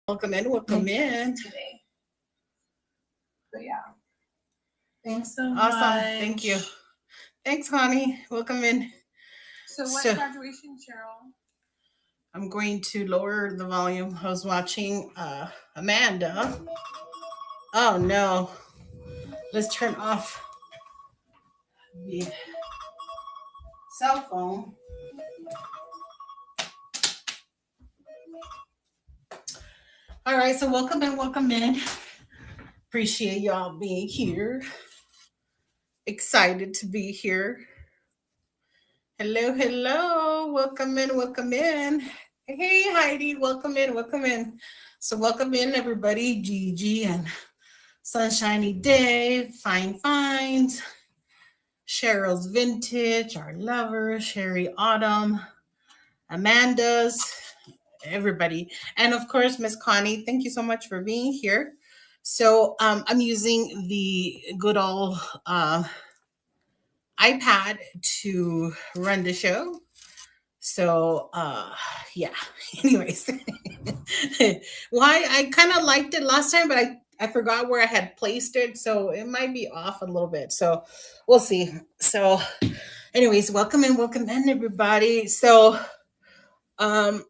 Welcome in, welcome in. Today. But yeah. Thanks so Awesome. much. Thank you. Thanks, honey. Welcome in. So what graduation, Cheryl? I'm going to lower the volume. I was watching Amanda. Oh no. Let's turn off the cell phone. All right, so welcome in, welcome in. Appreciate y'all being here. Excited to be here. Hello, hello. Welcome in, welcome in. Hey, Heidi, welcome in, welcome in. So, welcome in, everybody. Gigi and Sunshiny Dave, Fine Finds, Cheryl's Vintage, Our Lover, Sherry Autumn, Amanda's, everybody. And of course, Miss Connie, thank you so much for being here. So, I'm using the good old iPad to run the show. So yeah. Anyways. Why I kind of liked it last time, but I forgot where I had placed it, so it might be off a little bit. So we'll see. So anyways, welcome in everybody. So um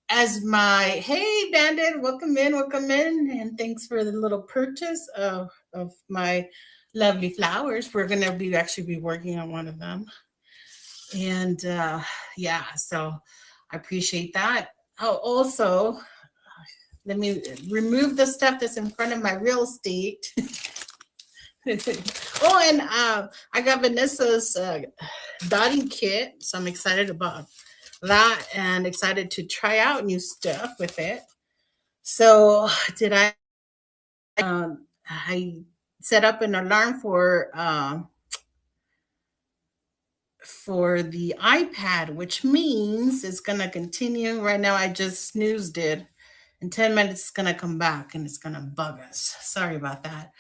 as my hey Bandit, welcome in, and thanks for the little purchase of my lovely flowers. We're gonna be actually be working on one of them. And yeah, so I appreciate that. Oh, also, let me remove the stuff that's in front of my real estate. Oh, and I got Vanessa's dotting kit, so I'm excited about that and excited to try out new stuff with it. So, did I set up an alarm for the iPad, which means it's going to continue. Right now, I just snoozed it. In 10 minutes, it's going to come back and it's going to bug us. Sorry about that.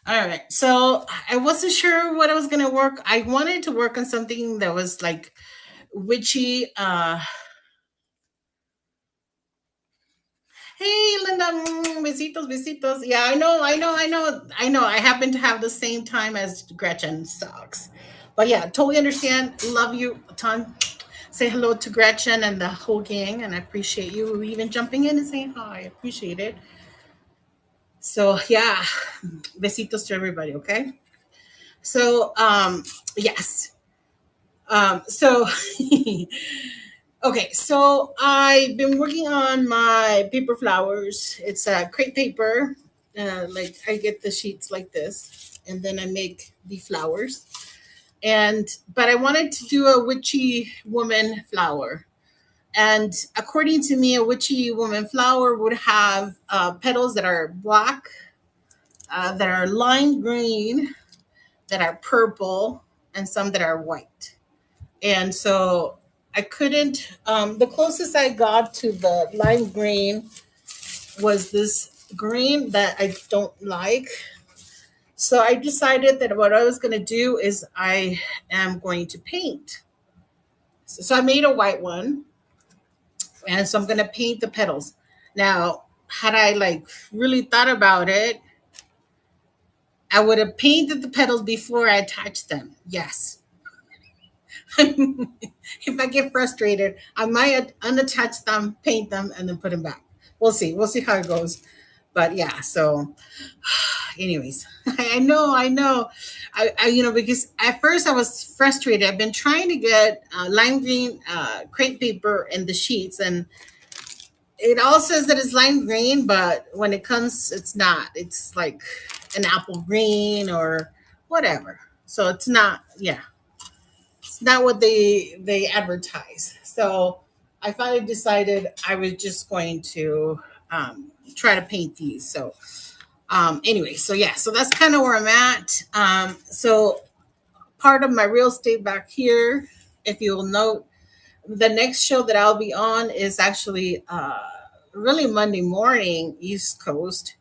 All right. So I wasn't sure what I was going to work. I wanted to work on something that was like witchy. Hey, Linda. Besitos, besitos. Yeah, I know. I happen to have the same time as Gretchen. Sucks. But yeah, totally understand. Love you a ton. Say hello to Gretchen and the whole gang, and I appreciate you even jumping in and saying hi. I appreciate it. So yeah, besitos to everybody. Okay. So yes. So okay. So I've been working on my paper flowers. It's a crepe paper. Like I get the sheets like this, and then I make the flowers. And but I wanted to do a witchy woman flower. And according to me, a witchy woman flower would have petals that are black, that are lime green, that are purple, and some that are white. And so I couldn't, the closest I got to the lime green was this green that I don't like. So I decided that what I was going to do is I am going to paint. So I made a white one, and so I'm going to paint the petals. Now, had I like really thought about it, I would have painted the petals before I attached them. Yes. If I get frustrated, I might unattach them, paint them, and then put them back. We'll see. We'll see how it goes. But yeah, so anyways, I know. Because at first I was frustrated. I've been trying to get lime green crepe paper in the sheets, and it all says that it's lime green, but when it comes, it's not. It's like an apple green or whatever. So it's not. Yeah, it's not what they advertise. So I finally decided I was just going to try to paint these. So anyway, so yeah, so that's kind of where I'm at. So part of my real estate back here, if you'll note, the next show that I'll be on is actually really Monday morning East Coast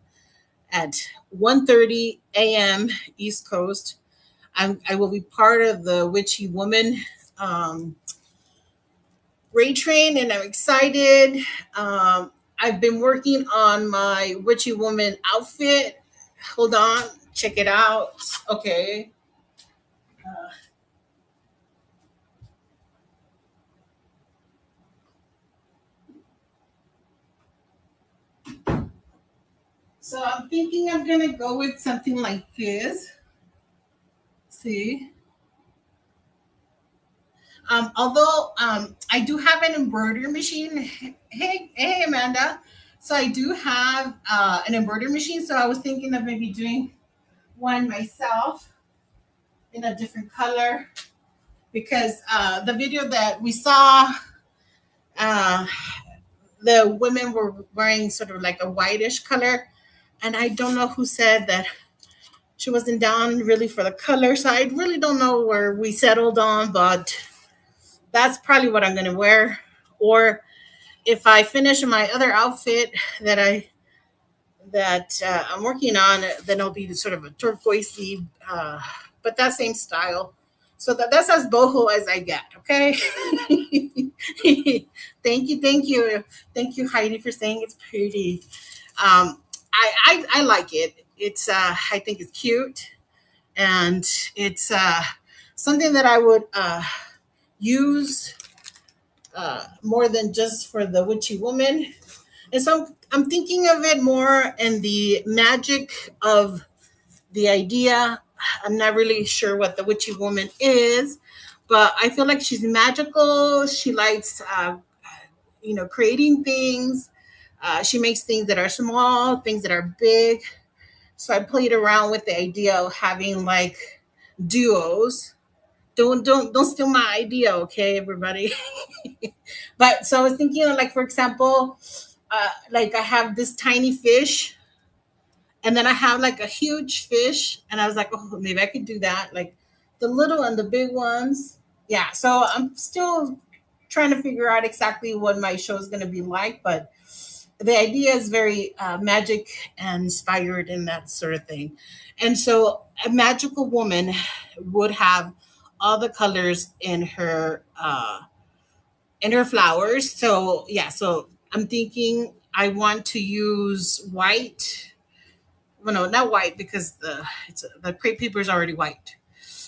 at 1:30 a.m. East Coast. I will be part of the Witchy Woman um, Ray Train, and I'm excited. I've been working on my witchy woman outfit. Hold on, check it out. Okay. Uh, so I'm thinking I'm gonna go with something like this. See, although I do have an embroidery machine. Hey, Amanda. So I do have an embroidery machine. So I was thinking of maybe doing one myself in a different color because the video that we saw, uh, the women were wearing sort of like a whitish color, and I don't know who said that she wasn't down really for the color. So I really don't know where we settled on, but that's probably what I'm gonna wear. Or if I finish my other outfit that I'm working on, then it'll be sort of a turquoisey, but that same style. So that's as boho as I get. Okay. Thank you, Heidi, for saying it's pretty. I like it. It's I think it's cute, and it's something that I would use more than just for the witchy woman. And so I'm thinking of it more in the magic of the idea. I'm not really sure what the witchy woman is, but I feel like she's magical. She likes, creating things. She makes things that are small, things that are big. So I played around with the idea of having like duos. Don't steal my idea, okay, everybody. But so I was thinking, like for example, like I have this tiny fish, and then I have like a huge fish, and I was like, oh, maybe I could do that, like the little and the big ones. Yeah, so I'm still trying to figure out exactly what my show is going to be like, but the idea is very magic and inspired and that sort of thing. And so a magical woman would have all the colors in her flowers. So yeah, so I'm thinking I want to use white. Well, no, not white because the crepe paper is already white.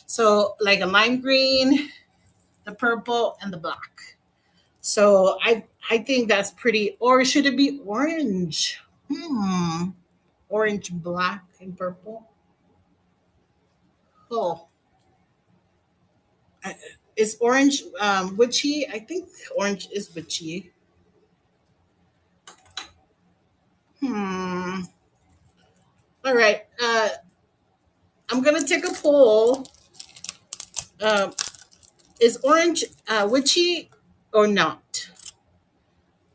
So like a lime green, the purple, and the black. So I think that's pretty. Or should it be orange? Orange, black, and purple. Oh, is orange witchy? I think orange is witchy. Hmm. All right. I'm gonna take a poll. Um, is orange witchy or not?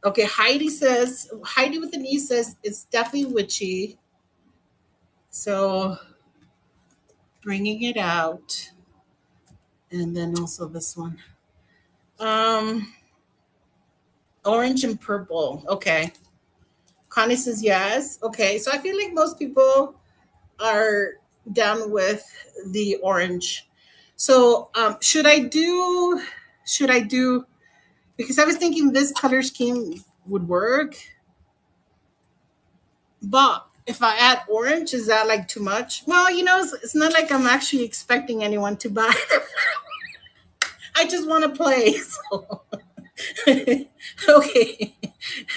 Okay, Heidi with an E says it's definitely witchy. So bringing it out, and then also this one, um, orange and purple. Okay, Connie says yes. Okay, so I feel like most people are down with the orange. So Should I do? Because I was thinking this color scheme would work, but if I add orange, is that like too much? Well, it's not like I'm actually expecting anyone to buy. I just want to play. So. Okay.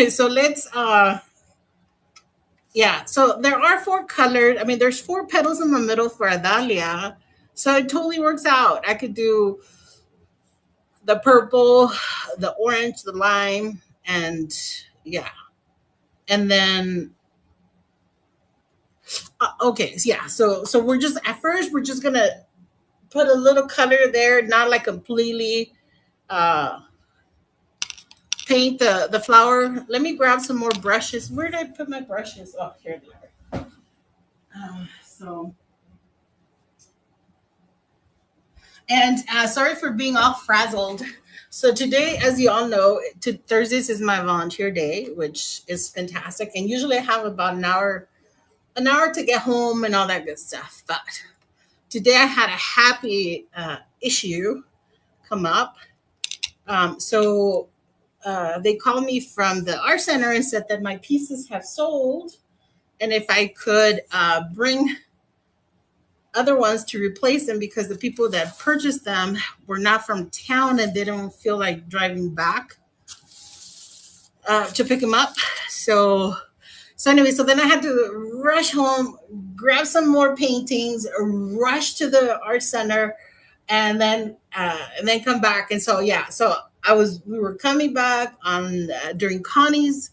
So let's yeah. So there are four colored. I mean, there's four petals in the middle for a dahlia. So it totally works out. I could do the purple, the orange, the lime, and yeah. And then okay, yeah. So we're just at first we're just gonna put a little color there, not like completely uh paint the flower. Let me grab some more brushes. Where did I put my brushes? Oh, here they are. So and sorry for being all frazzled. So today, as you all know, Thursdays is my volunteer day, which is fantastic. And usually I have about an hour to get home and all that good stuff. But today I had a happy issue come up. So they called me from the art center and said that my pieces have sold, and if I could bring other ones to replace them because the people that purchased them were not from town and they don't feel like driving back to pick them up. So anyway, so then I had to rush home, grab some more paintings, rush to the art center, and then come back. And so yeah, so we were coming back on during Connie's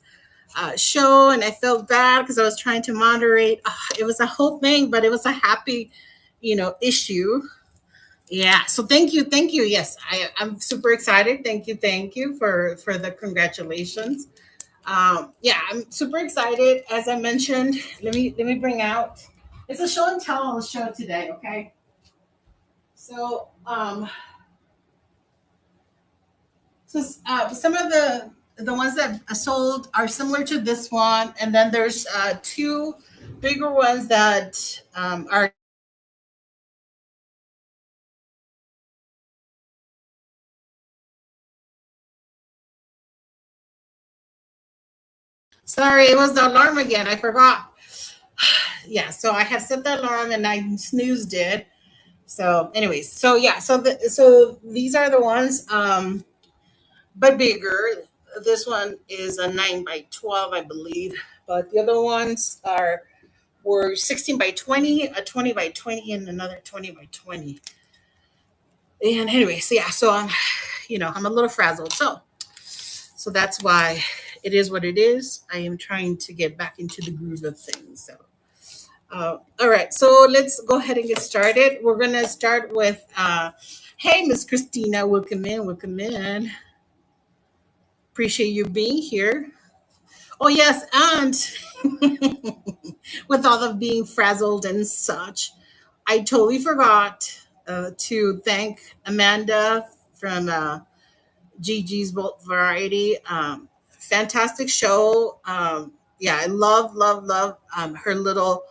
show, and I felt bad because I was trying to moderate. It was a whole thing, but it was a happy, issue. Yeah. So thank you. Yes, I'm super excited. Thank you for the congratulations. Yeah, I'm super excited. As I mentioned, let me bring out. It's a show and tell show today. Okay. So some of the ones that are sold are similar to this one, and then there's two bigger ones that are. Sorry, it was the alarm again. I forgot. Yeah, so I had set the alarm and I snoozed it. So, anyways, so yeah, so these are the ones, but bigger. This one is a 9 by 12, I believe, but the other ones were 16 by 20, a 20 by 20, and another 20 by 20. And anyways, yeah, so I'm a little frazzled. So that's why it is what it is. I am trying to get back into the groove of things. So. All right, so let's go ahead and get started. We're gonna start with, hey, Miss Christina, welcome in, welcome in. Appreciate you being here. Oh yes, and with all of being frazzled and such, I totally forgot to thank Amanda from Gigi's Bolt Variety. Fantastic show. Yeah, I love her little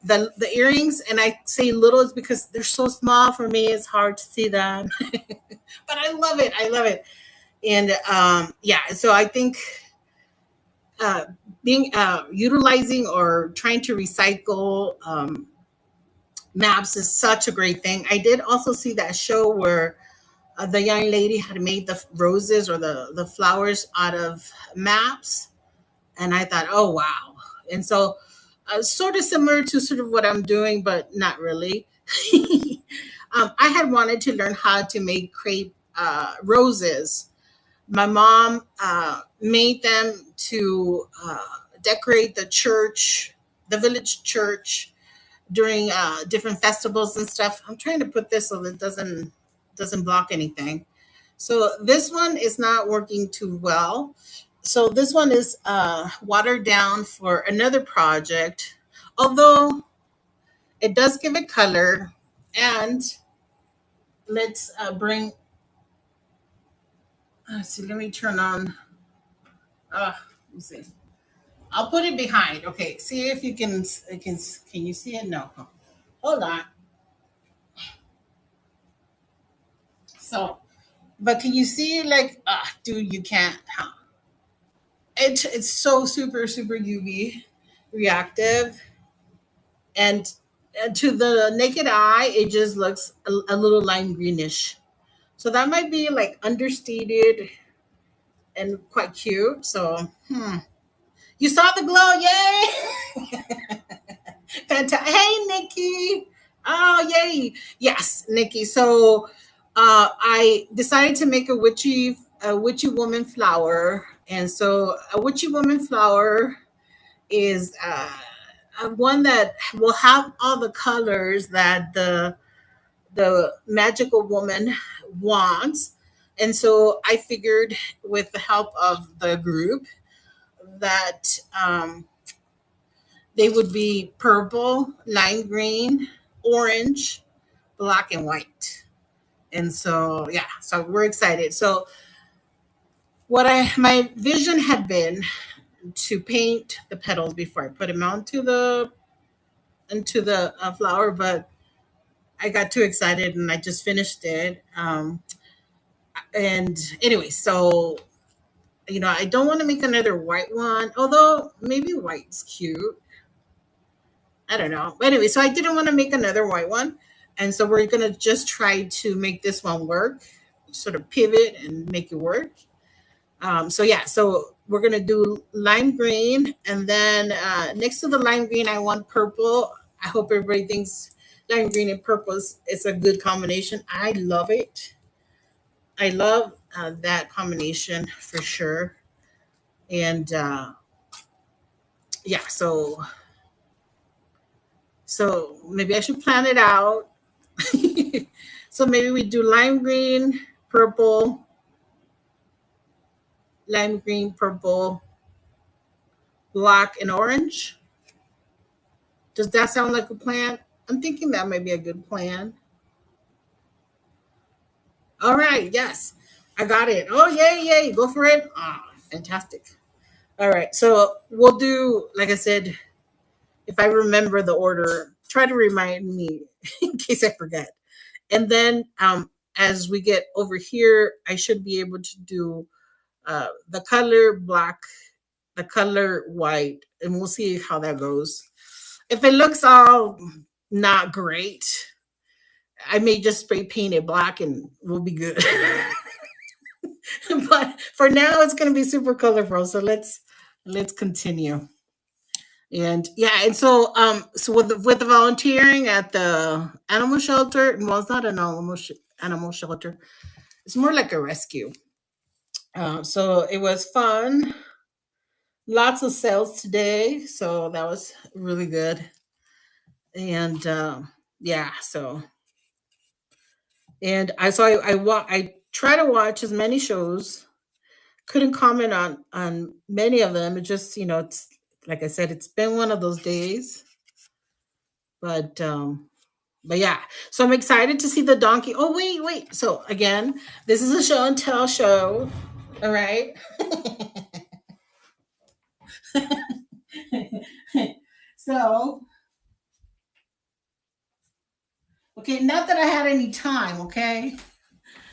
the earrings. And I say little is because they're so small for me. It's hard to see them, but I love it. I love it. And yeah, so I think uh, being utilizing or trying to recycle maps is such a great thing. I did also see that show where the young lady had made the roses or the flowers out of maps, and I thought, oh wow. And so sort of similar to sort of what I'm doing, but not really. I had wanted to learn how to make crepe roses. My mom made them to decorate the church, the village church, during different festivals and stuff. I'm trying to put this so that it doesn't block anything. So this one is not working too well. So this one is watered down for another project, although it does give it color. And let's bring. Let's see. Let me turn on. Let's see. I'll put it behind. Okay. See if you can you see it? No. Hold on. So, but can you see like dude? You can't. Huh? It's so super UV reactive, and to the naked eye it just looks a little lime greenish, so that might be like understated and quite cute. So you saw the glow, yay. Fantastic. Hey Nikki. Oh yay. Yes, Nikki. So I decided to make a witchy woman flower, and so a witchy woman flower is one that will have all the colors that the magical woman wants. And so I figured, with the help of the group, that they would be purple, lime green, orange, black, and white. And so yeah, so we're excited. So what I my vision had been to paint the petals before I put them onto the flower, but I got too excited and I just finished it. And anyway, so I don't want to make another white one, although maybe white's cute. I don't know. But anyway, so I didn't want to make another white one. And so we're going to just try to make this one work, sort of pivot and make it work. So yeah, so we're going to do lime green. And then next to the lime green, I want purple. I hope everybody thinks lime green and purple is a good combination. I love it. I love that combination for sure. And yeah, so maybe I should plan it out. So maybe we do purple, lime green, purple, black, and orange. Does that sound like a plan? I'm thinking that might be a good plan. All right, yes, I got it. Oh, yay, yay, go for it. Ah, fantastic. All right, so we'll do, like I said, if I remember the order, try to remind me in case I forget. And then as we get over here, I should be able to do the color black, the color white, and we'll see how that goes. If it looks all not great, I may just spray paint it black and we'll be good. But for now, it's going to be super colorful. So let's continue. And yeah, and so with the volunteering at the animal shelter, well, it's not an animal shelter. It's more like a rescue. So it was fun. Lots of sales today, so that was really good. And yeah, so and I try to watch as many shows. Couldn't comment on many of them. It just it's like I said, it's been one of those days. But yeah, so I'm excited to see the donkey. Oh wait. So again, this is a show and tell show. All right. So okay, not that I had any time, okay?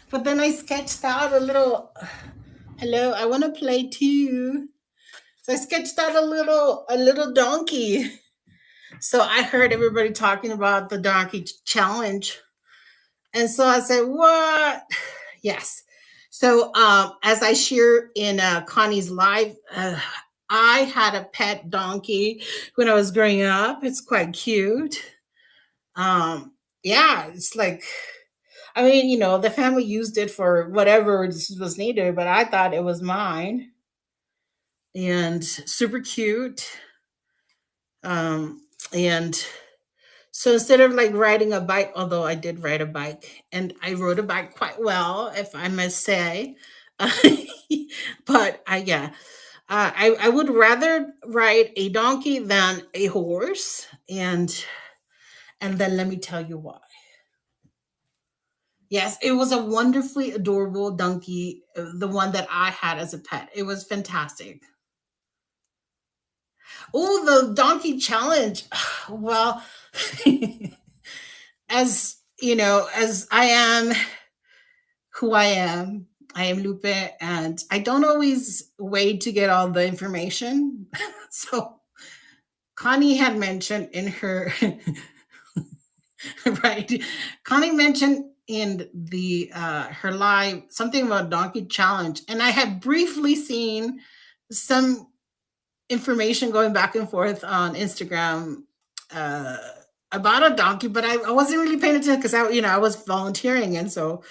But then I sketched out a little hello, I want to play too. So I sketched out a little donkey. So I heard everybody talking about the donkey challenge. And so I said, "What?" Yes. So as I share in Connie's live, I had a pet donkey when I was growing up. It's quite cute. Yeah, it's like I mean, the family used it for whatever was needed, but I thought it was mine and super cute. And so instead of like riding a bike, although I did ride a bike and I rode a bike quite well, if I must say, but yeah, I would rather ride a donkey than a horse, and then let me tell you why. Yes, it was a wonderfully adorable donkey, the one that I had as a pet. It was fantastic. Oh, the donkey challenge. Well, as I am who I am Lupe, and I don't always wait to get all the information. So Connie had mentioned in her right. Connie mentioned in the her live something about donkey challenge, and I had briefly seen some information going back and forth on Instagram uh, about a donkey, but I wasn't really paying attention because I was volunteering, and so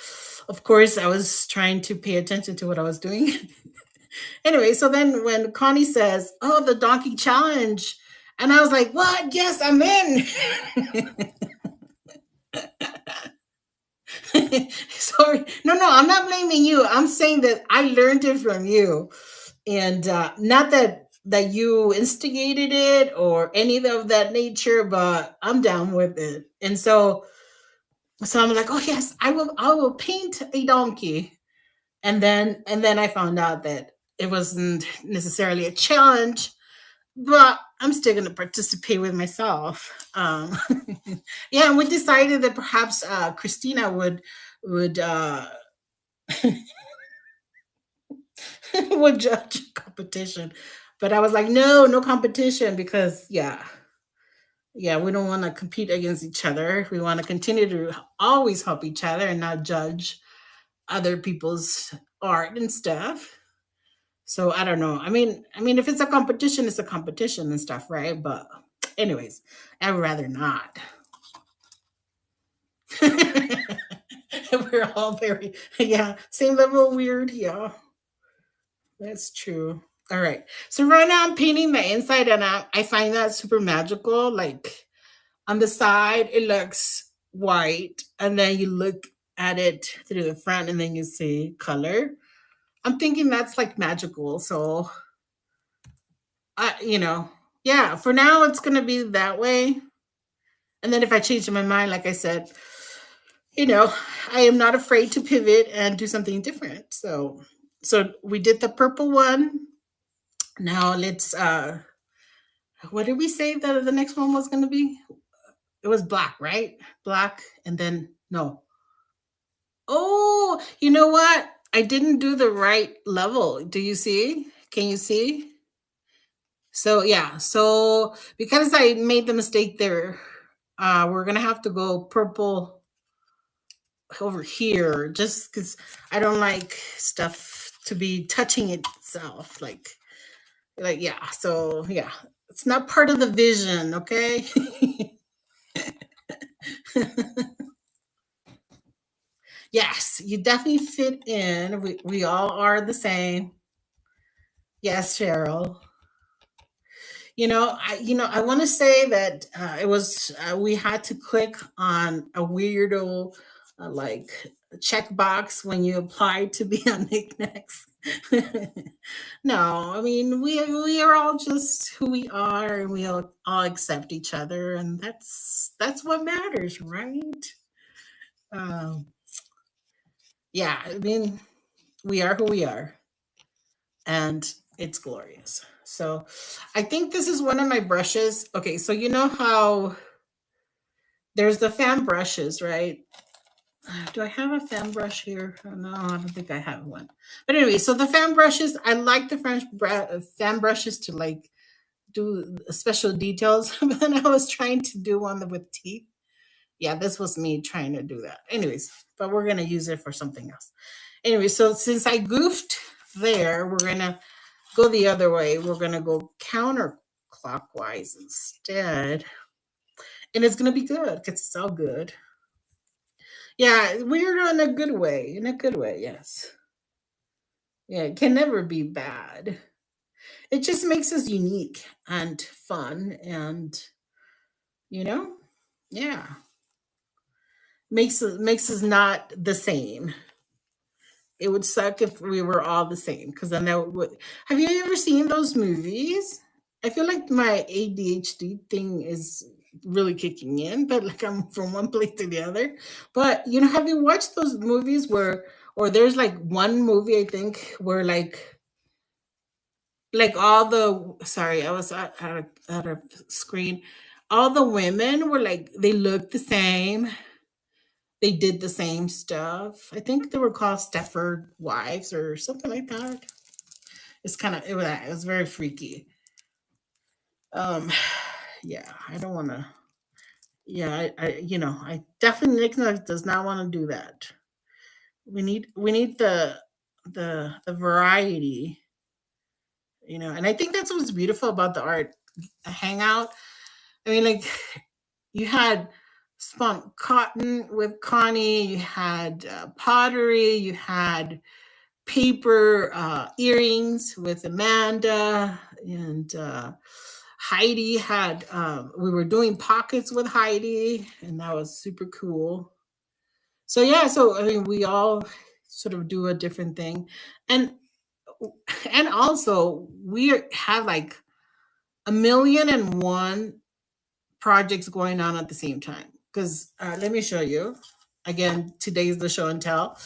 of course I was trying to pay attention to what I was doing. Anyway, so then when Connie says, "Oh, the donkey challenge," and I was like, "What? Yes, I'm in." Sorry, no, I'm not blaming you. I'm saying that I learned it from you, and not that you instigated it or any of that nature, but I'm down with it. And so I'm like, oh yes, I will paint a donkey. And then I found out that it wasn't necessarily a challenge, but I'm still going to participate with myself. Yeah, and we decided that perhaps Christina would would judge competition. But I was like, no competition because yeah, we don't want to compete against each other. We want to continue to always help each other and not judge other people's art and stuff. So I don't know. I mean, if it's a competition, it's a competition and stuff, right? But anyways, I would rather not. We're all very, yeah, same level of weird. Yeah, that's true. All right. So right now I'm painting the inside and I find that super magical. Like on the side, it looks white. And then you look at it through the front and then you see color. I'm thinking that's like magical. So, yeah, for now it's going to be that way. And then if I change my mind, like I said, you know, I am not afraid to pivot and do something different. So we did the purple one. Now let's what did we say that the next one was going to be? It was black, right? Black and then no. Oh, you know what? I didn't do the right level. Do you see? Can you see? So yeah, so because I made the mistake there, we're gonna have to go purple over here just because I don't like stuff to be touching itself. Like yeah, so yeah, it's not part of the vision, okay? Yes, you definitely fit in. We all are the same. Yes, Cheryl. I want to say that it was we had to click on a weirdo like checkbox when you applied to be on knickknacks. No, I mean we are all just who we are, and we all accept each other, and that's what matters, right? Um, yeah, I mean we are who we are, and it's glorious. So I think this is one of my brushes. Okay, so you know how there's the fan brushes, right? Do I have a fan brush here? Oh, no, I don't think I have one. But anyway, so the fan brushes, I like the fan brushes to like do special details. But then I was trying to do one with teeth. Yeah, this was me trying to do that. Anyways, but we're gonna use it for something else. Anyway, so since I goofed there, we're gonna go the other way. We're going to go counterclockwise instead. And it's going to be good because it's all good. Yeah, weird in a good way. In a good way, yes. Yeah, it can never be bad. It just makes us unique and fun and, you know, yeah. Makes us not the same. It would suck if we were all the same because then that would. Have you ever seen those movies? I feel like my ADHD thing is really kicking in, but like I'm from one place to the other. But have you watched those movies or there's like one movie I think where like all the sorry, I was out of screen. All the women were like they looked the same, they did the same stuff. I think they were called Stepford Wives or something like that. It was very freaky. Um, yeah, I don't want to. Yeah, I definitely Nick does not want to do that. We need the variety, and I think that's what's beautiful about the art hangout. I mean, like you had spun cotton with Connie, you had pottery, you had paper earrings with Amanda, and Heidi had. We were doing pockets with Heidi, and that was super cool. So yeah, so I mean, we all sort of do a different thing, and and also have like a million and one projects going on at the same time. Because let me show you. Again, today's the show and tell.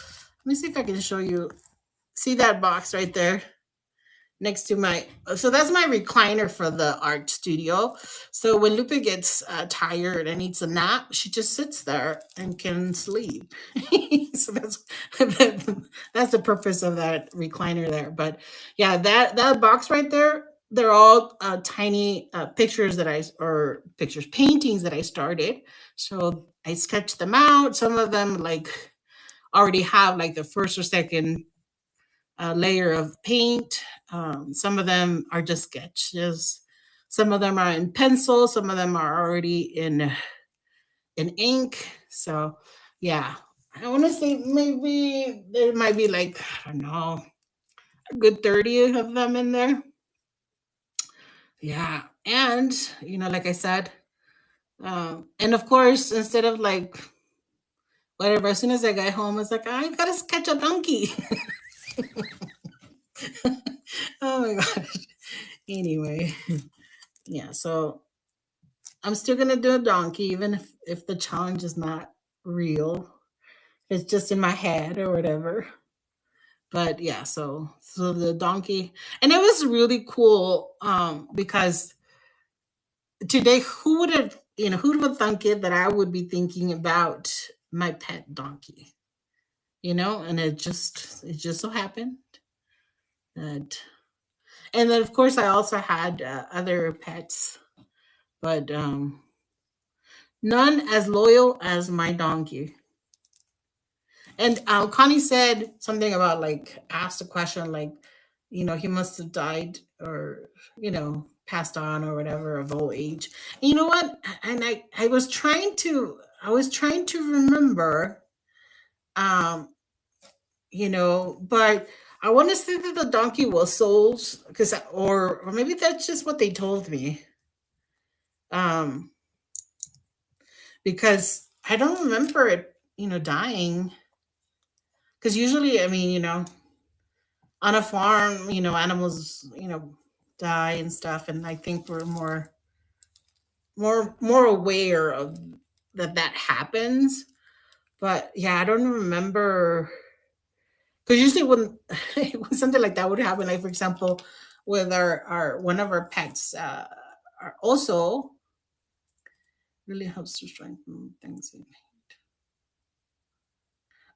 Let me see if I can show you. See that box right there? next to my, so that's my recliner for the art studio. So when Lupe gets tired and needs a nap, she just sits there and can sleep. So that's the purpose of that recliner there. But yeah, that box right there, they're all tiny pictures that I, or pictures, paintings that I started. So I sketched them out. Some of them like already have like the first or second layer of paint. Some of them are just sketches. Some of them are in pencil. Some of them are already in ink. So yeah, I want to say maybe there might be like, I don't know, a good 30 of them in there. Yeah, and like I said, and of course, instead of like whatever, as soon as I got home, it's like I gotta sketch a donkey. Oh my gosh. Anyway, yeah. So I'm still gonna do a donkey, even if the challenge is not real. It's just in my head or whatever. But yeah, so the donkey, and it was really cool because today, who would have who would have thunk it that I would be thinking about my pet donkey, and it just so happened that, and then of course I also had other pets, but none as loyal as my donkey. And Connie said something about like asked a question like, he must have died or passed on or whatever of old age. And you know what? And I was trying to remember, um, but I want to say that the donkey was souls because or maybe that's just what they told me. Um, because I don't remember it, dying. Because usually, I mean, on a farm, animals, die and stuff, and I think we're more aware of that happens. But yeah, I don't remember because usually when when something like that would happen, like for example, with our one of our pets, are also really helps to strengthen things.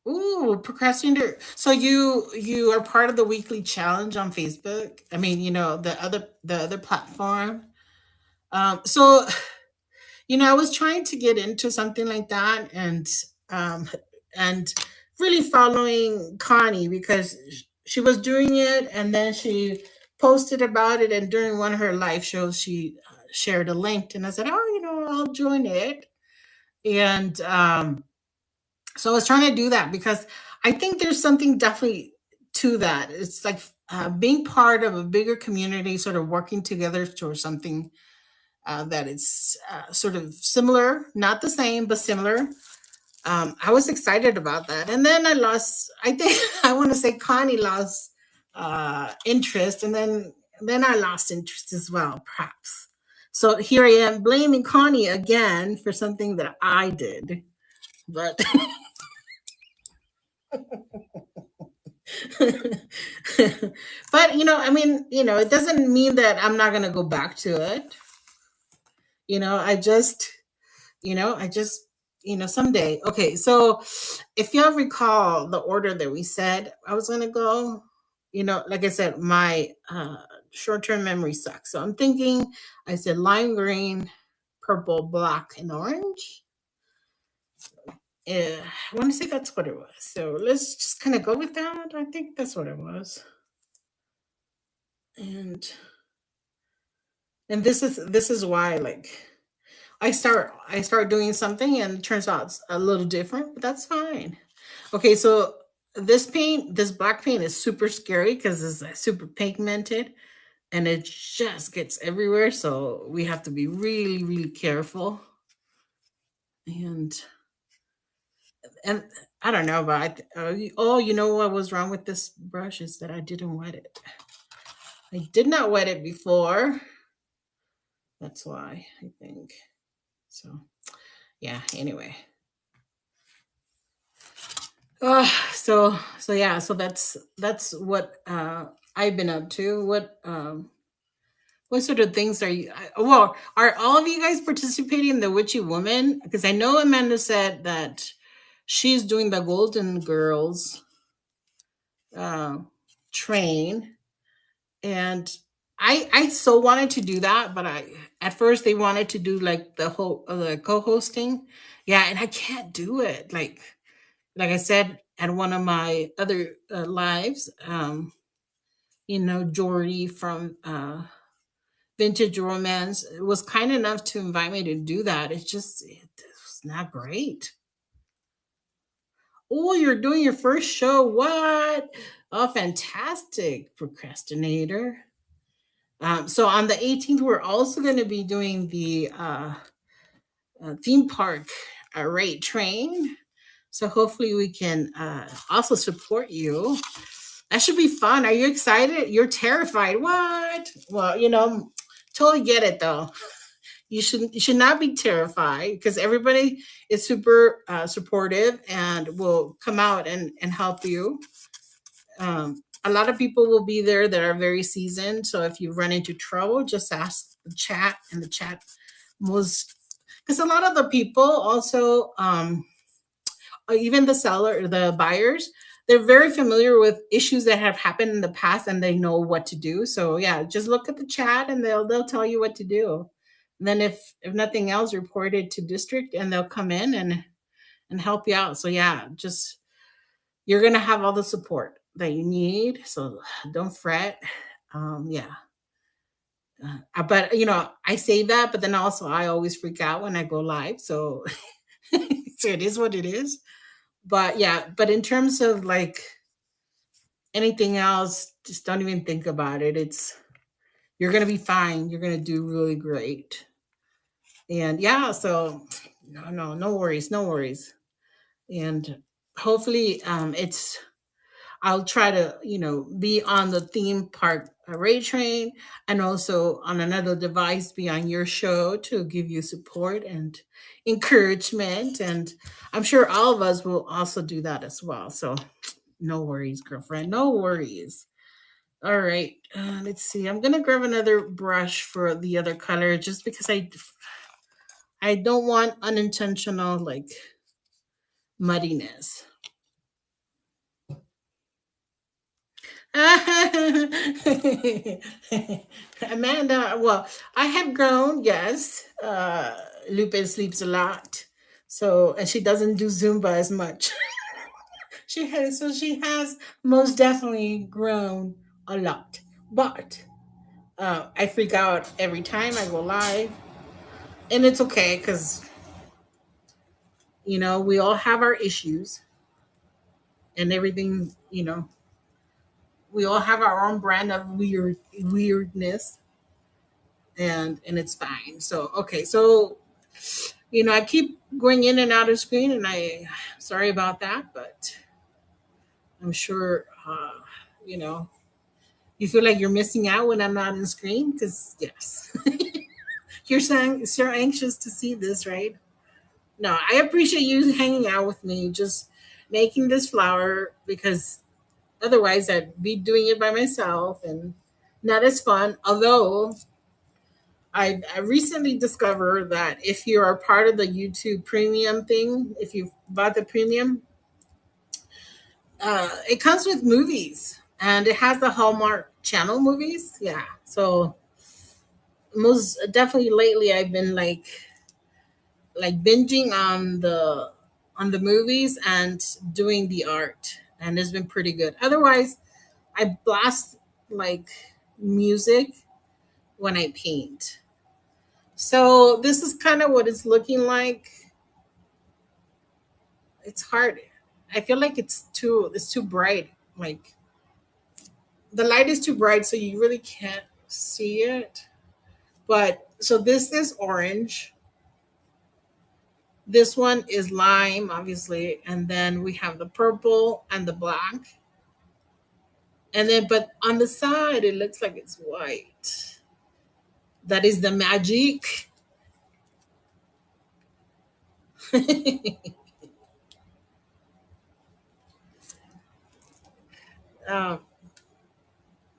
Ooh, procrastinator. So you are part of the weekly challenge on Facebook. I mean, the other platform. So I was trying to get into something like that, um, and really following Connie because she was doing it, and then she posted about it, and during one of her live shows, she shared a link, and I said, "Oh, I'll join it." And so I was trying to do that because I think there's something definitely to that. It's like being part of a bigger community, sort of working together towards something that is sort of similar, not the same, but similar. I was excited about that. And then I lost, I think, I want to say Connie lost interest. And then I lost interest as well, perhaps. So here I am blaming Connie again for something that I did. But but I mean, it doesn't mean that I'm not going to go back to it. I just someday. Okay, so if y'all recall the order that we said I was going to go, like I said, my short-term memory sucks. So I'm thinking I said lime green, purple, black, and orange. I want to say that's what it was. So let's just kind of go with that. I think that's what it was. And this is why, like, I start doing something and it turns out it's a little different, but that's fine. Okay, so this black paint is super scary because it's super pigmented and it just gets everywhere. So we have to be really, really careful. And and I don't know, but oh, you know what was wrong with this brush is that I didn't wet it. I did not wet it before. That's why I think so. Yeah. Anyway. So yeah, so that's what I've been up to. What sort of things are you? Well, are all of you guys participating in the Witchy Woman? Because I know Amanda said that she's doing the Golden Girls uh, train, and I so wanted to do that, but I at first they wanted to do like the whole the co-hosting, yeah, and I can't do it. Like I said at one of my other lives, Jordy from Vintage Romance was kind enough to invite me to do that. It's not great. Oh, you're doing your first show. What? Oh, fantastic, procrastinator. So on the 18th, we're also going to be doing the theme park rate train. So hopefully we can also support you. That should be fun. Are you excited? You're terrified. What? Well, totally get it though. You should not be terrified because everybody is super supportive and will come out and help you. A lot of people will be there that are very seasoned. So if you run into trouble, just ask the chat, and the chat was because a lot of the people also, even the seller, the buyers, they're very familiar with issues that have happened in the past and they know what to do. So yeah, just look at the chat and they'll tell you what to do. And then if nothing else, report it to district and they'll come in and help you out. So yeah, just you're gonna have all the support that you need. So don't fret. Yeah. But I say that, but then also I always freak out when I go live. So so it is what it is. But yeah, but in terms of like anything else, just don't even think about it. You're gonna be fine. You're gonna do really great. And yeah, so no worries, no worries. And hopefully, it's I'll try to, be on the theme park array train and also on another device be on your show to give you support and encouragement. And I'm sure all of us will also do that as well. So no worries, girlfriend. No worries. All right. Let's see. I'm going to grab another brush for the other color just because I don't want unintentional like muddiness. Amanda, well, I have grown, yes. Lupe sleeps a lot. So, and she doesn't do Zumba as much. She has most definitely grown a lot. But I freak out every time I go live. And it's okay because, we all have our issues and everything, we all have our own brand of weirdness, and it's fine. So okay, so I keep going in and out of screen, and I sorry about that, but I'm sure you know you feel like you're missing out when I'm not in screen because yes, you're saying so anxious to see this, right? No, I appreciate you hanging out with me, just making this flower because otherwise I'd be doing it by myself and not as fun. Although I recently discovered that if you are part of the YouTube premium thing, if you bought the premium, it comes with movies and it has the Hallmark Channel movies. Yeah. So most definitely lately I've been like binging on the movies and doing the art, and it's been pretty good. Otherwise, I blast like music when I paint. So this is kind of what it's looking like. It's hard. I feel like it's too bright. Like the light is too bright, so you really can't see it. But so this is orange. This one is lime, obviously, and then we have the purple and the black. And then, but on the side, it looks like it's white. That is the magic. um,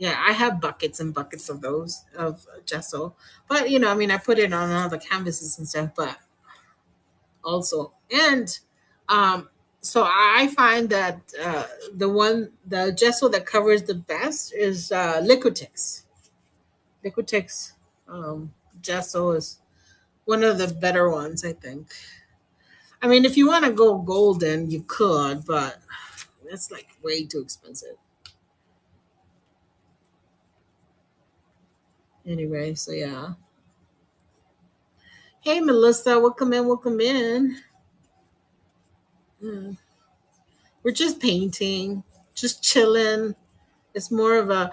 Yeah, I have buckets and buckets of those of gesso. But I mean, I put it on all the canvases and stuff, but also and um so I find that the gesso that covers the best is Liquitex. Liquitex gesso is one of the better ones, I think. I mean, if you want to go golden, you could, but it's like way too expensive. Anyway, so yeah. Hey, Melissa, welcome in, welcome in. Mm, we're just painting, just chilling. It's more of a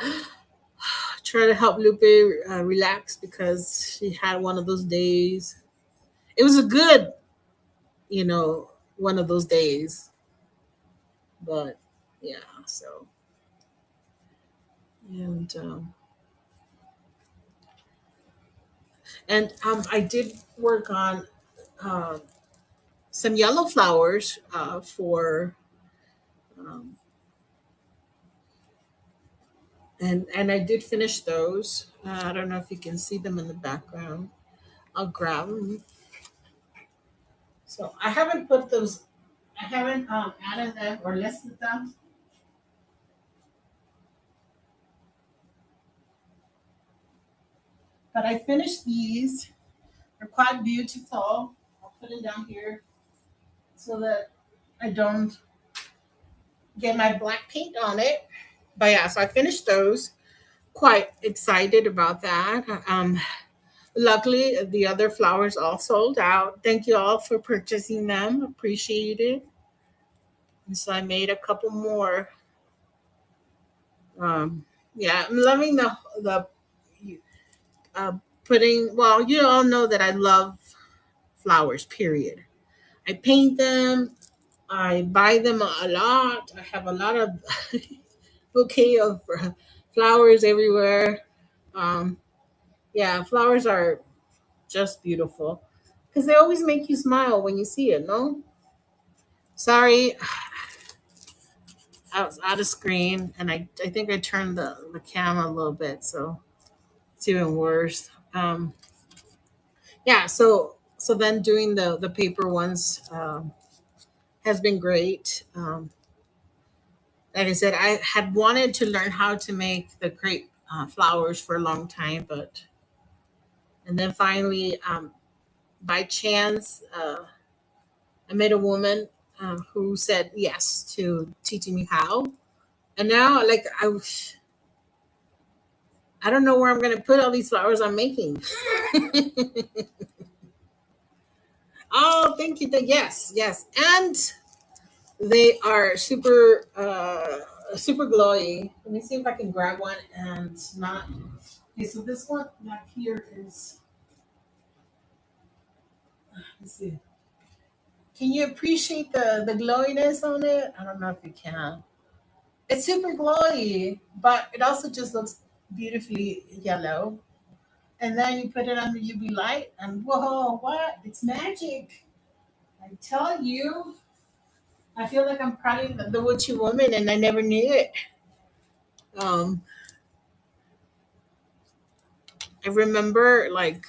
try to help Lupe relax because she had one of those days. It was a good, you know, one of those days, but yeah. So and I did work on um, some yellow flowers for um, and I did finish those. I don't know if you can see them in the background. I'll grab them. So I haven't put those. I haven't added them or listed them. But I finished these. They're quite beautiful. I'll put it down here so that I don't get my black paint on it. But yeah, so I finished those. Quite excited about that. Luckily, the other flowers all sold out. Thank you all for purchasing them. Appreciate it. And so I made a couple more. Um, yeah, I'm loving the uh, putting. Well, you all know that I love flowers. Period. I paint them. I buy them a lot. I have a lot of bouquet of flowers everywhere. Um, yeah, flowers are just beautiful because they always make you smile when you see it. No, sorry, I was out of screen, and I think I turned the camera a little bit, so it's even worse. Yeah, so then doing the paper ones has been great. Like I said, I had wanted to learn how to make the crepe flowers for a long time, but and then finally, by chance, I met a woman who said yes to teaching me how. And now, like I don't know where I'm going to put all these flowers I'm making. Oh, thank you. Yes, yes, and they are super glowy. Let me see if I can grab one and not. Okay, so this one back here is. Let's see. Can you appreciate the glowiness on it? I don't know if you can. It's super glowy, but it also just looks beautifully yellow. And then you put it under UV light, and whoa, what? It's magic. I tell you, I feel like I'm probably the witchy woman, and I never knew it. Um, I remember like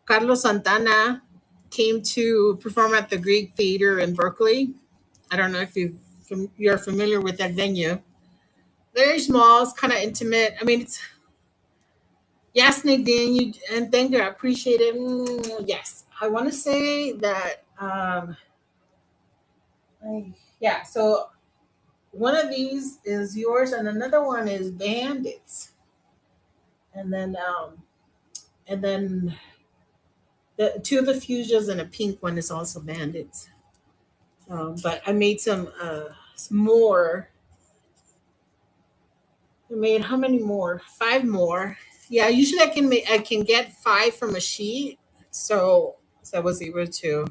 Carlos Santana came to perform at the Greek Theater in Berkeley. I don't know if you're familiar with that venue. Very small. It's kind of intimate. I mean, it's yes, Nadine. You and thank you. I appreciate it. Yes, I want to say that. Yeah. So one of these is yours, and another one is Bandits, and then the two of the fuchsias and a pink one is also Bandits. But I made some more. I made how many more? Five more. Yeah, usually I can get five from a sheet. So I was able to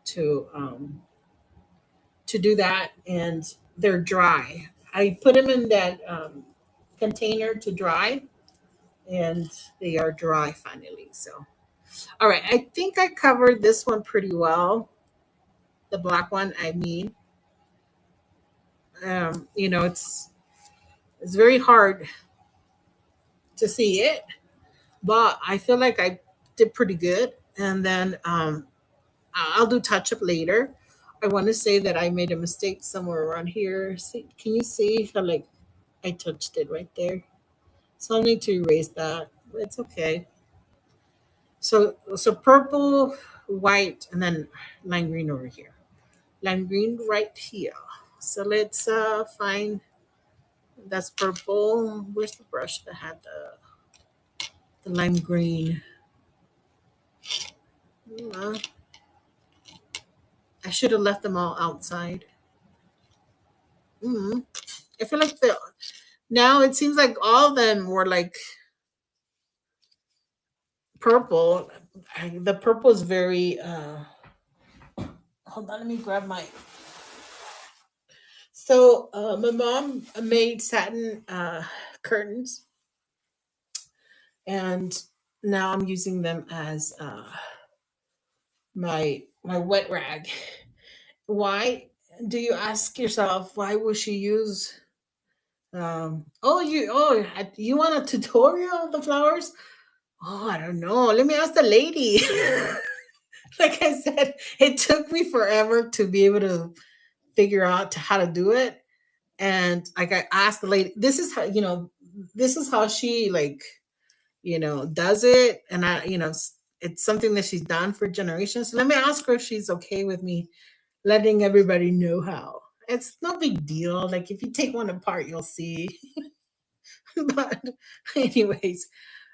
to do that, and they're dry. I put them in that container to dry, and they are dry finally. So all right, I think I covered this one pretty well. The black one, I mean, it's It's very hard to see it, but I feel like I did pretty good. And then I'll do touch up later. I want to say that I made a mistake somewhere around here. See, can you see how like I touched it right there? So I'll need to erase that. It's okay. So purple, white, and then lime green over here. Lime green right here. So let's find that's purple. Where's the brush that had the lime green? Uh, I should have left them all outside. Mm. I feel like the now it seems like all of them were like purple. The purple is very. Hold on, let me grab my. So my mom made satin curtains, and now I'm using them as my wet rag. Why do you ask yourself? Why would she use? You want a tutorial of the flowers? Oh, I don't know. Let me ask the lady. Like I said, it took me forever to be able to figure out how to do it. And like I asked the lady, this is how this is how she like does it, and it's something that she's done for generations. So let me ask her if she's okay with me letting everybody know how. It's no big deal. Like if you take one apart, you'll see. But anyways,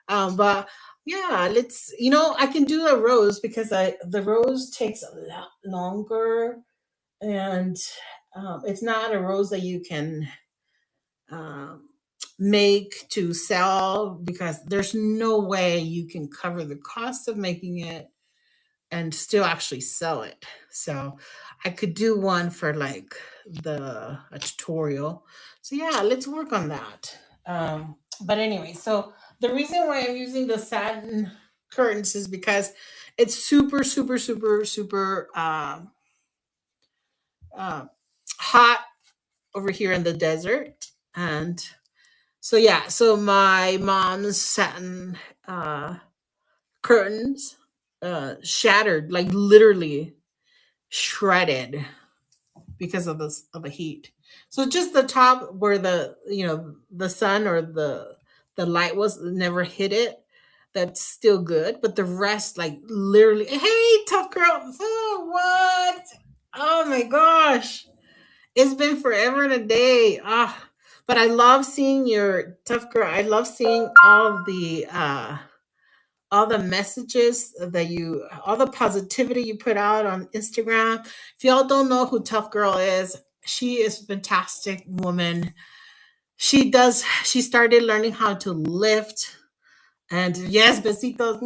but yeah, let's I can do a rose because I the rose takes a lot longer, and it's not a rose that you can um, make to sell because there's no way you can cover the cost of making it and still actually sell it. So I could do one for like the a tutorial. So yeah, let's work on that. But anyway, so the reason why I'm using the satin curtains is because it's super, super, super, super uh, hot over here in the desert. And so yeah, so my mom's satin uh, curtains shattered, like literally shredded because of the heat. So just the top where the sun or the light was never hit it. That's still good, but the rest, like literally, hey, tough girl. Oh, what? Oh my gosh, it's been forever and a day. Ah, but I love seeing your tough girl. I love seeing all the messages that all the positivity you put out on Instagram. If y'all don't know who Tough Girl is, she is a fantastic woman. She started learning how to lift. And yes, besitos.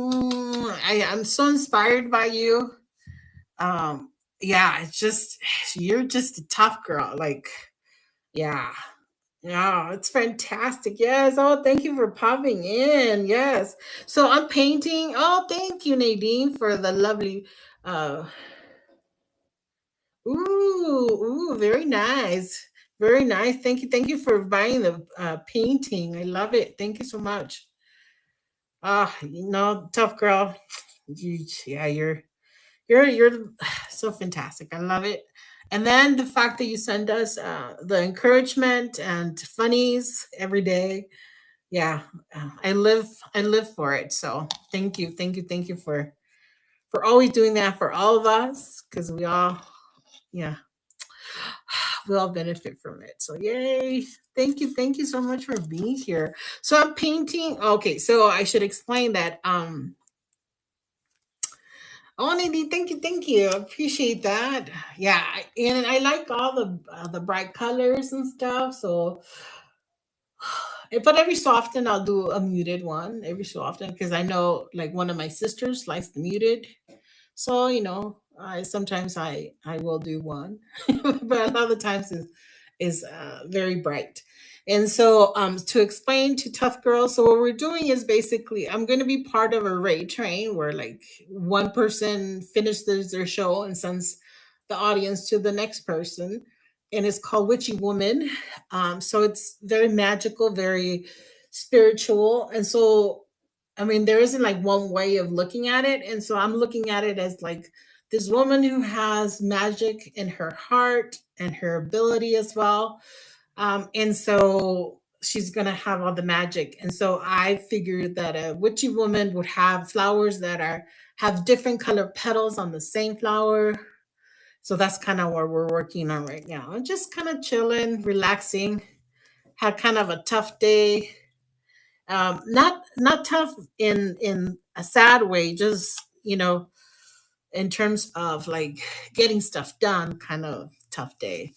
I'm so inspired by you. Um, yeah, it's just, you're just a tough girl. Like, yeah. Yeah, it's fantastic. Yes. Oh, thank you for popping in. Yes. So I'm painting. Oh, thank you, Nadine, for the lovely uh very nice. Very nice. Thank you. Thank you for buying the painting. I love it. Thank you so much. Ah, tough girl. Yeah, you're so fantastic. I love it. And then the fact that you send us the encouragement and funnies every day. Yeah, I live for it. So thank you for always doing that for all of us because yeah, we all benefit from it. So yay! Thank you so much for being here. So I'm painting. Okay, so I should explain that. Oh, Nadine, thank you. I appreciate that. Yeah, and I like all the bright colors and stuff. So, but every so often I'll do a muted one. Every so often because I know like one of my sisters likes the muted. So I sometimes I will do one, but a lot of the times is very bright. And so to explain to tough girls, so what we're doing is basically I'm going to be part of a raid train where like one person finishes their show and sends the audience to the next person. and it's called Witchy Woman. So it's very magical, very spiritual. And so, I mean, there isn't like one way of looking at it. And so I'm looking at it as like this woman who has magic in her heart and her ability as well. And so she's going to have all the magic. And so I figured that a witchy woman would have flowers that are have different color petals on the same flower. So that's kind of what we're working on right now. Just kind of chilling, relaxing. Had kind of a tough day. Not tough in a sad way, just in terms of like getting stuff done, kind of tough day.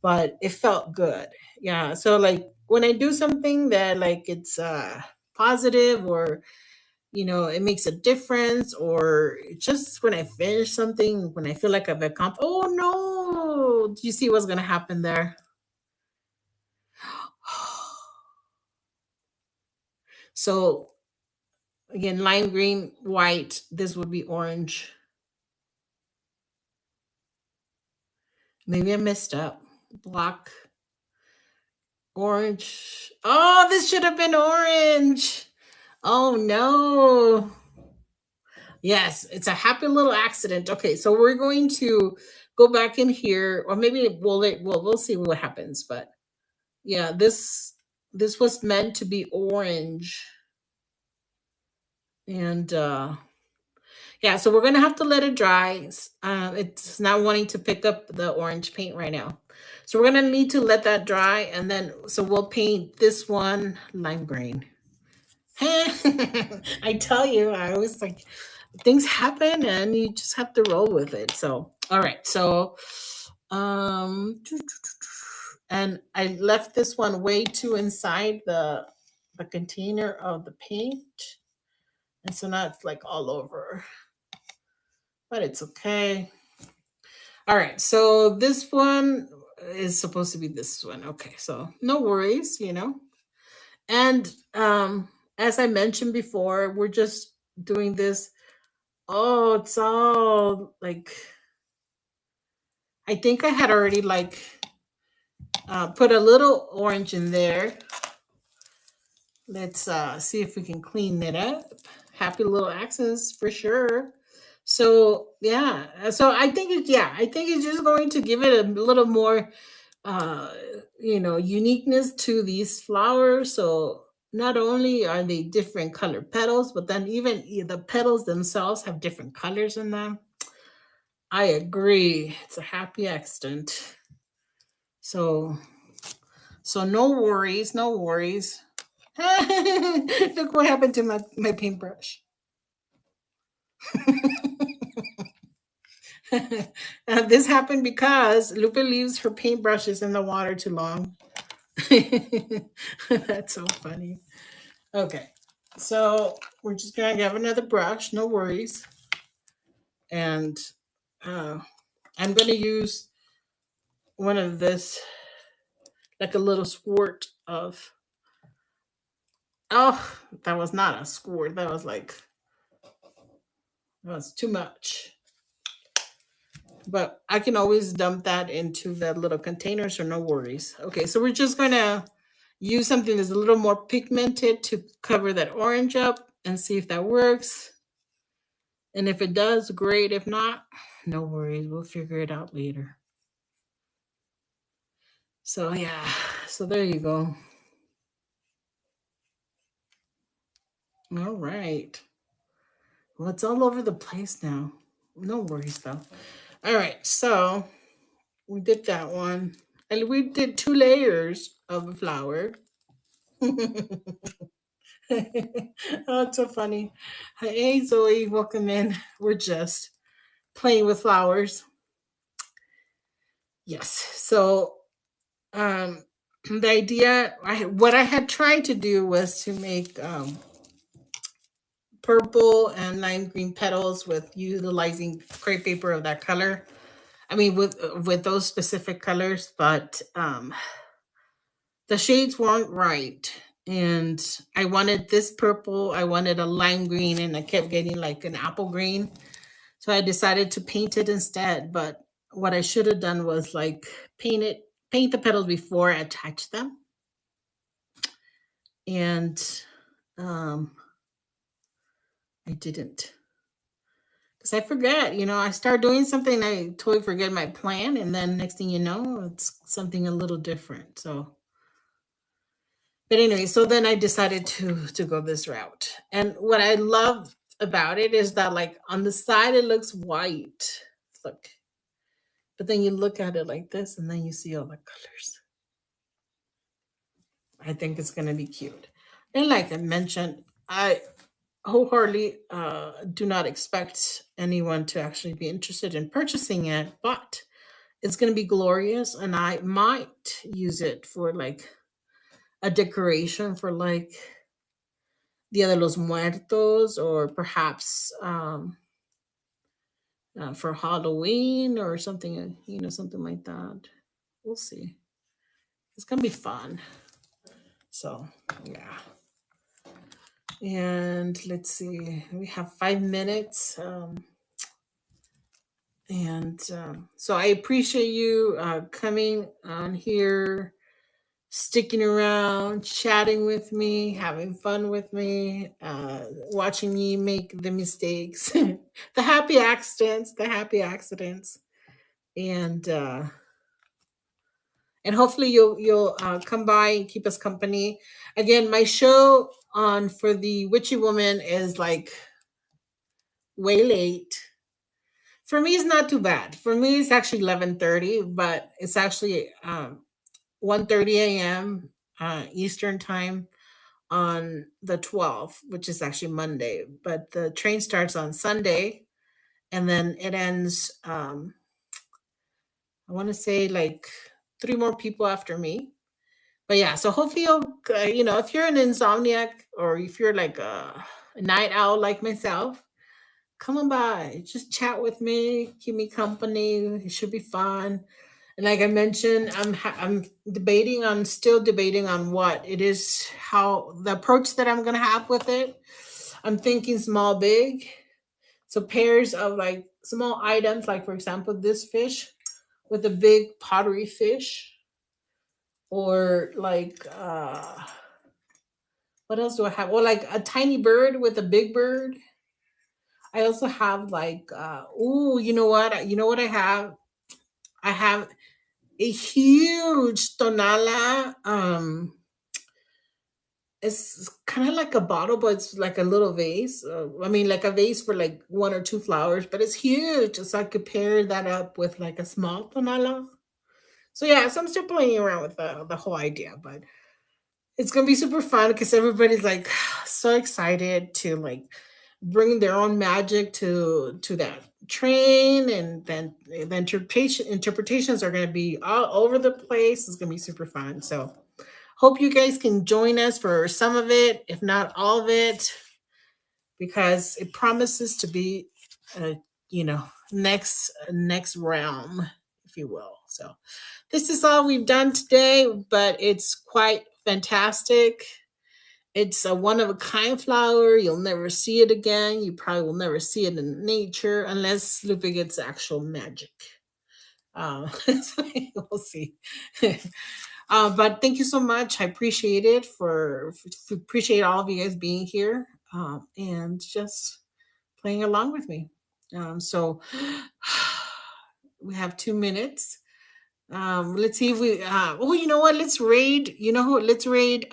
But it felt good. Yeah. So like when I do something that like it's positive, or it makes a difference, or just when I finish something, when I feel like I've accomplished. Oh no! Do you see what's gonna happen there? So again, lime green, white. This would be orange. Maybe I messed up. Black, orange. Oh, this should have been orange. Oh no. Yes, it's a happy little accident. Okay, so we're going to go back in here, or maybe we'll see what happens. But yeah, this was meant to be orange, and yeah, so we're gonna have to let it dry. It's not wanting to pick up the orange paint right now, so we're gonna need to let that dry, and then so we'll paint this one lime green. I tell you, I always like things happen and you just have to roll with it. So, all right. So, and I left this one way too inside the container of the paint. And so now it's like all over, but it's okay. All right. So this one is supposed to be this one. Okay. So no worries. And as I mentioned before, we're just doing this. Oh, it's all like I think I had already like put a little orange in there. Let's see if we can clean it up. Happy little accents for sure. So yeah, so I think it's just going to give it a little more uh uniqueness to these flowers. So not only are they different color petals, but then even the petals themselves have different colors in them. I agree. It's a happy accident. So no worries, no worries. Look what happened to my paintbrush. This happened because Lupe leaves her paintbrushes in the water too long. That's so funny. Okay, so we're just gonna have another brush, no worries. And I'm gonna use one of this, like a little squirt of. Oh, that was not a squirt. That was too much. But I can always dump that into the little container, so no worries. Okay, so we're just gonna use something that's a little more pigmented to cover that orange up and see if that works. And if it does, great. If not, no worries. We'll figure it out later. So yeah, so there you go. All right. Well, it's all over the place now. No worries though. All right, so we did that one. And we did 2 layers of a flower. Oh, it's so funny. Hey, Zoe, welcome in. We're just playing with flowers. Yes. So, the idea, what I had tried to do was to make purple and lime green petals with utilizing crepe paper of that color. I mean, with those specific colors, but the shades weren't right. And I wanted this purple, I wanted a lime green, and I kept getting like an apple green. So I decided to paint it instead. But what I should have done was like paint it paint the petals before I attach them. And I didn't. Because I forget, I start doing something, I totally forget my plan. And then next thing you know, it's something a little different. So, but anyway, so then I decided to go this route. And what I love about it is that like on the side it looks white. Look. But then you look at it like this and then you see all the colors. I think it's gonna be cute. And like I mentioned, I wholeheartedly do not expect anyone to actually be interested in purchasing it, but it's gonna be glorious and I might use it for like a decoration for like Dia de los Muertos, or perhaps for Halloween or something, something like that. We'll see. It's gonna be fun. So yeah. And let's see, we have 5 minutes. And so I appreciate you coming on here, sticking around, chatting with me, having fun with me, watching me make the mistakes, the happy accidents, and hopefully you'll come by and keep us company. Again, my show on for the Witchy Woman is like way late. For me, it's not too bad. For me, it's actually 11:30, but it's actually 1:30 a.m. Eastern time on the 12th, which is actually Monday. But the train starts on Sunday, and then it ends. I want to say like three more people after me. But yeah, so hopefully if you're an insomniac or if you're like a night owl like myself, come on by, just chat with me, keep me company. It should be fun. And like I mentioned, I'm still debating on what it is, how the approach that I'm gonna have with it. I'm thinking small, big. So pairs of like small items, like for example, this fish with a big pottery fish, or like what else do I have? Well, like a tiny bird with a big bird. I also have like you know what? You know what I have? I have a huge tonala. It's kind of like a bottle, but it's like a little vase. I mean, like a vase for like one or two flowers, but it's huge. So I could pair that up with like a small tonala. So yeah, so I'm still playing around with the whole idea, but it's gonna be super fun because everybody's like so excited to like bring their own magic to that train, and then the interpretations are gonna be all over the place. It's gonna be super fun. So hope you guys can join us for some of it, if not all of it, because it promises to be uh, next realm, if you will. So this is all we've done today, but it's quite fantastic. It's a one of a kind flower. You'll never see it again. You probably will never see it in nature unless Lupe gets actual magic. So we'll see. But thank you so much. I appreciate it appreciate all of you guys being here and just playing along with me. So we have 2 minutes. Let's see if we. Oh, you know what? Let's raid. You know who? Let's raid.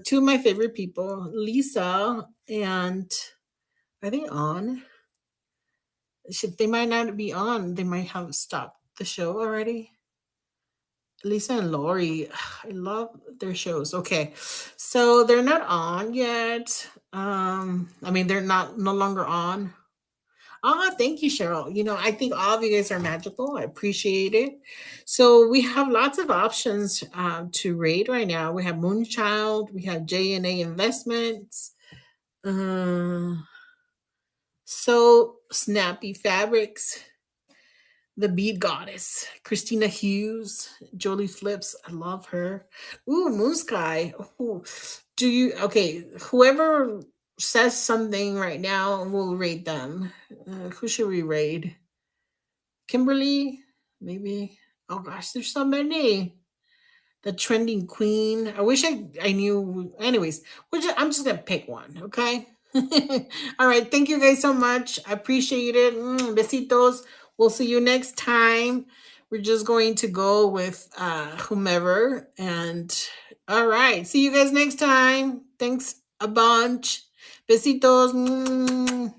Two of my favorite people, Lisa and I think on. They might not be on. They might have stopped the show already. Lisa and Lori, I love their shows. Okay, so they're not on yet. I mean, they're not no longer on. Ah, thank you, Cheryl. I think all of you guys are magical. I appreciate it. So we have lots of options to rate right now. We have Moonchild, we have J&A Investments, uh, So Snappy Fabrics, the Bead Goddess, Christina Hughes, Jolie Flips. I love her. Ooh, Moon Sky. Ooh. Okay, whoever says something right now, we'll rate them. Who should we raid? Kimberly, maybe. Oh gosh, there's so many. The trending queen. I wish I knew. Anyways, I'm just gonna pick one. Okay. All right. Thank you guys so much. I appreciate it. Besitos. We'll see you next time. We're just going to go with whomever. And all right. See you guys next time. Thanks a bunch. Besitos.